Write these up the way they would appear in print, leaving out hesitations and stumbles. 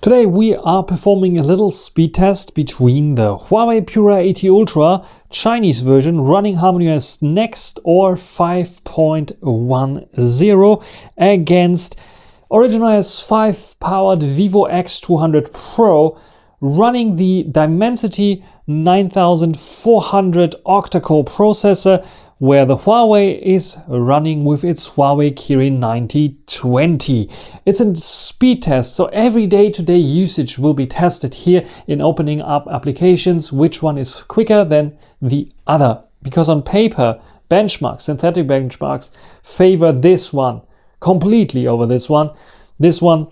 Today we are performing a little speed test between the Huawei Pura 80 Ultra Chinese version running HarmonyOS Next or 5.10 against OriginOS 5 powered Vivo X200 Pro running the Dimensity 9400 octa-core processor, where the Huawei is running with its Huawei Kirin 9020. It's a speed test, so every day-to-day usage will be tested here in opening up applications, which one is quicker than the other. Because on paper, benchmarks, synthetic benchmarks, favor this one completely over this one. This one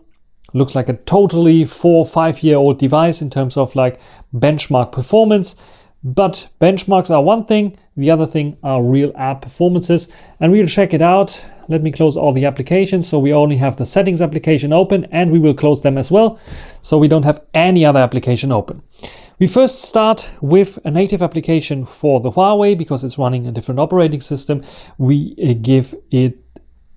looks like a totally 4 or 5 year old device in terms of like benchmark performance. But benchmarks are one thing, the other thing are real app performances, and we'll check it out. Let me close all the applications, so we only have the settings application open, and we will close them as well, so we don't have any other application open. We first start with a native application for the Huawei, because it's running a different operating system. We give it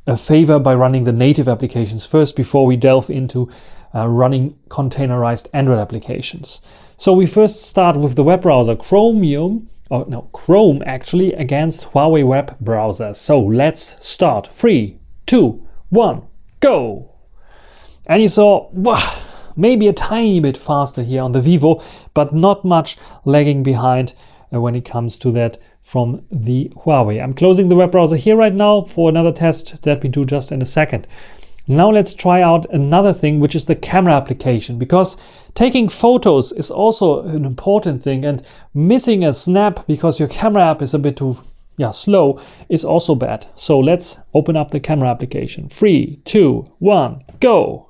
a favor by running the native applications first before we delve into running containerized Android applications. So we first start with the web browser Chrome actually against Huawei web browser. So let's start. 3, 2, 1, go! And you saw maybe a tiny bit faster here on the Vivo, but not much lagging behind when it comes to that from the Huawei. I'm closing the web browser here right now for another test that we do just in a second. Now let's try out another thing, which is the camera application, because taking photos is also an important thing, and missing a snap because your camera app is a bit too slow is also bad. So let's open up the camera application. 3, 2, 1, go!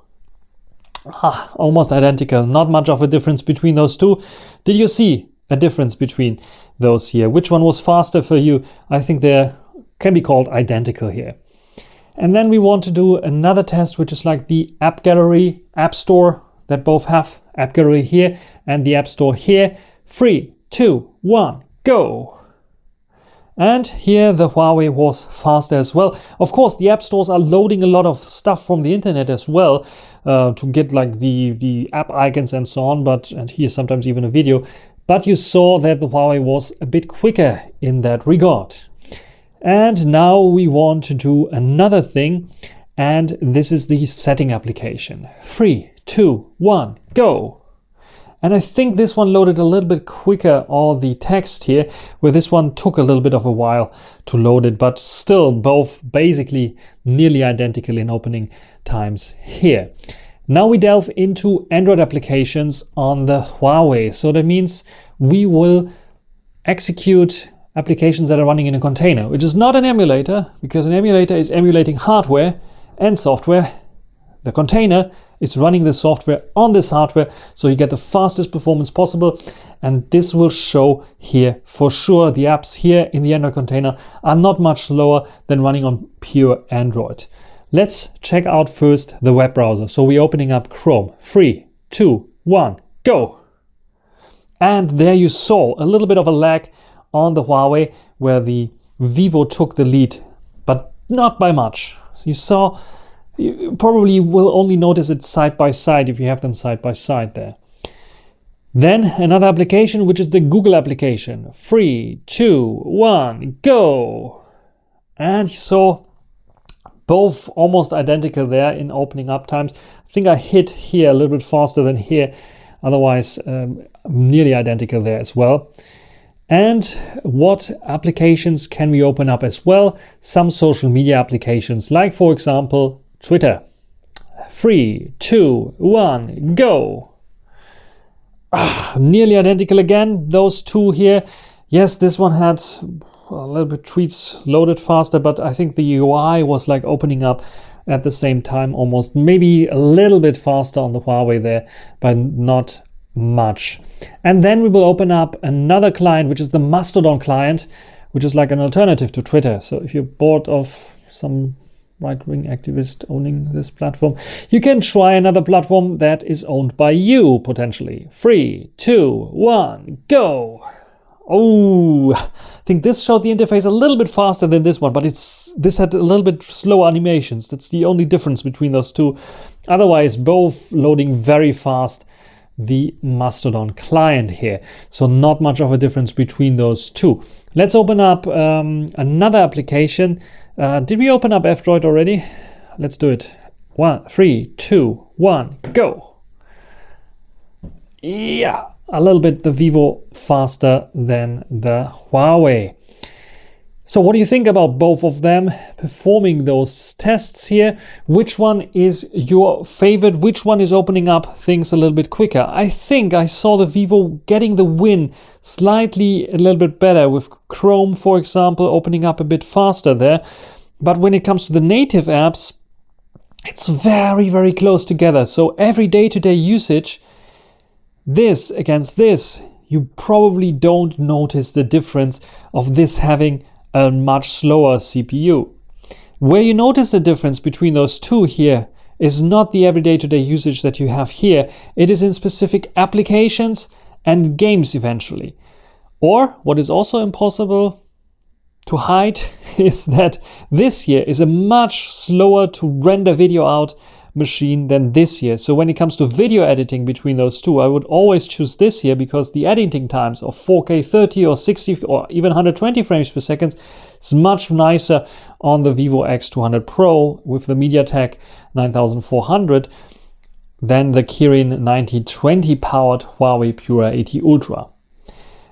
Almost identical, not much of a difference between those two. Did you see a difference between those here? Which one was faster for you? I think they can be called identical here. And then we want to do another test, which is like the App Gallery, App Store that both have App Gallery here and the App Store here. 3, 2, 1, go! And here the Huawei was faster as well. Of course, the app stores are loading a lot of stuff from the internet as well to get like the app icons and so on, and here sometimes even a video. But you saw that the Huawei was a bit quicker in that regard. And now we want to do another thing, and this is the setting application. 3, 2, 1, go! And I think this one loaded a little bit quicker, all the text here, where this one took a little bit of a while to load it, but still both basically nearly identical in opening times here. Now we delve into Android applications on the Huawei. So that means we will execute applications that are running in a container, which is not an emulator, because an emulator is emulating hardware and software. The container is running the software on this hardware, so you get the fastest performance possible, and this will show here for sure. The apps here in the Android container are not much slower than running on pure Android. Let's check out first the web browser. So we're opening up Chrome. 3, 2, 1, go! And there you saw a little bit of a lag on the Huawei, where the Vivo took the lead, but not by much. So you probably will only notice it side by side if you have them side by side there. Then another application, which is the Google application. 3, 2, 1, go! And you saw both almost identical there in opening up times. I think I hit here a little bit faster than here, otherwise nearly identical there as well. And what applications can we open up as well? Some social media applications, like for example Twitter. 3, 2, 1, go! Nearly identical again, those two here. Yes, this one had a little bit tweets loaded faster, but I think the UI was like opening up at the same time, almost maybe a little bit faster on the Huawei there, but not much. And then we will open up another client, which is the Mastodon client, which is like an alternative to Twitter. So if you're bored of some right-wing activist owning this platform, you can try another platform that is owned by you potentially. 3, 2, 1, go! Oh, I think this showed the interface a little bit faster than this one, but this had a little bit slower animations. That's the only difference between those two. Otherwise, both loading very fast the Mastodon client here. So not much of a difference between those two. Let's open up another application. Did we open up F-Droid already? Let's do it. 3, 2, 1, go. Yeah, a little bit the Vivo faster than the Huawei. So what do you think about both of them performing those tests here? Which one is your favorite? Which one is opening up things a little bit quicker? I think I saw the Vivo getting the win slightly a little bit better with Chrome, for example, opening up a bit faster there. But when it comes to the native apps, it's very, very close together. So every day-to-day usage, this against this, you probably don't notice the difference of this having a much slower CPU. Where you notice the difference between those two here is not the everyday to day usage that you have here. It is in specific applications and games eventually. Or what is also impossible to hide is that this here is a much slower to render video out machine than this here. So when it comes to video editing between those two, I would always choose this here because the editing times of 4K 30 or 60 or even 120 frames per second is much nicer on the Vivo X200 Pro with the MediaTek 9400 than the Kirin 9020 powered Huawei Pura 80 Ultra.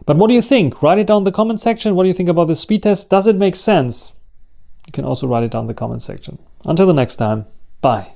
But what do you think? Write it down in the comment section. What do you think about the speed test? Does it make sense? You can also write it down in the comment section. Until the next time, bye.